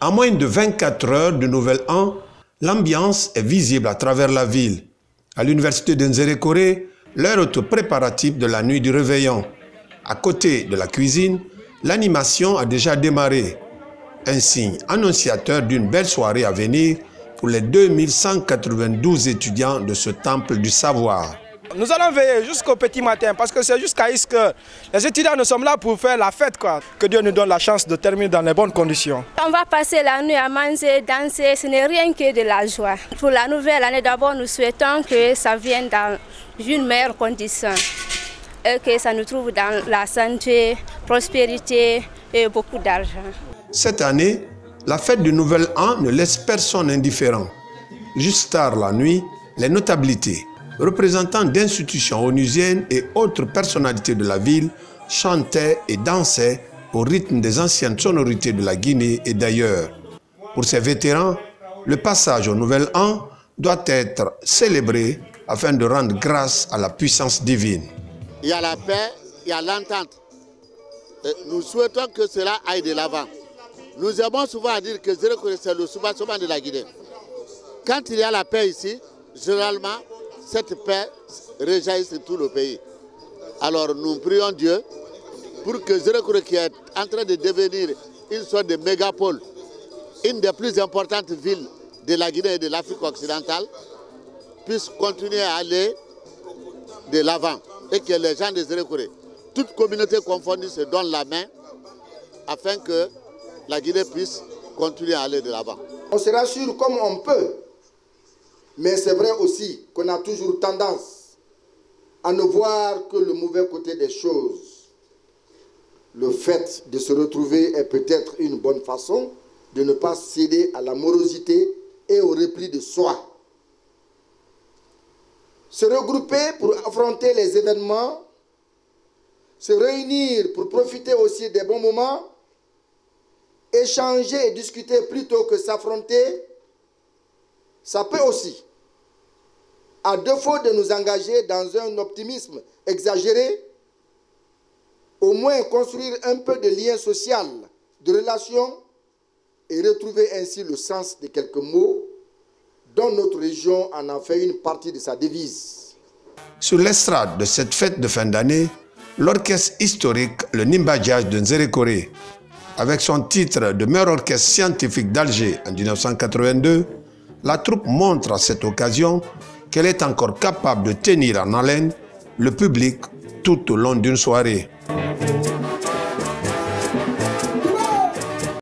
À moins de 24 heures du Nouvel An, l'ambiance est visible à travers la ville. À l'université de Nzerekore, l'heure est au préparatif de la nuit du réveillon. À côté de la cuisine, l'animation a déjà démarré. Un signe annonciateur d'une belle soirée à venir pour les 2192 étudiants de ce temple du savoir. Nous allons veiller jusqu'au petit matin parce que c'est jusqu'à ce que les étudiants nous sommes là pour faire la fête, quoi. Que Dieu nous donne la chance de terminer dans les bonnes conditions. On va passer la nuit à manger, danser, ce n'est rien que de la joie. Pour la nouvelle année d'abord, nous souhaitons que ça vienne dans une meilleure condition et que ça nous trouve dans la santé, prospérité et beaucoup d'argent. Cette année, la fête du Nouvel An ne laisse personne indifférent. Juste tard la nuit, les notabilités, représentants d'institutions onusiennes et autres personnalités de la ville chantaient et dansaient au rythme des anciennes sonorités de la Guinée et d'ailleurs. Pour ces vétérans, le passage au Nouvel An doit être célébré afin de rendre grâce à la puissance divine. Il y a la paix, il y a l'entente. Nous souhaitons que cela aille de l'avant. Nous aimons souvent dire que Nzerekore, c'est le soubassement de la Guinée. Quand il y a la paix ici, généralement, cette paix rejaillit sur tout le pays. Alors nous prions Dieu pour que Nzerekore, qui est en train de devenir une sorte de mégapole, une des plus importantes villes de la Guinée et de l'Afrique occidentale, puisse continuer à aller de l'avant et que les gens de Nzerekore, toute communauté confondue, se donnent la main afin que la Guinée puisse continuer à aller de l'avant. On se rassure comme on peut, mais c'est vrai aussi qu'on a toujours tendance à ne voir que le mauvais côté des choses. Le fait de se retrouver est peut-être une bonne façon de ne pas céder à la morosité et au repli de soi. Se regrouper pour affronter les événements, se réunir pour profiter aussi des bons moments, échanger et discuter plutôt que s'affronter, ça peut aussi, à défaut de nous engager dans un optimisme exagéré, au moins construire un peu de lien social, de relations et retrouver ainsi le sens de quelques mots dont notre région en a fait une partie de sa devise. Sur l'estrade de cette fête de fin d'année, l'orchestre historique, le Nimba Jazz de Nzerekore, avec son titre de meilleur orchestre scientifique d'Alger en 1982, la troupe montre à cette occasion qu'elle est encore capable de tenir en haleine le public tout au long d'une soirée.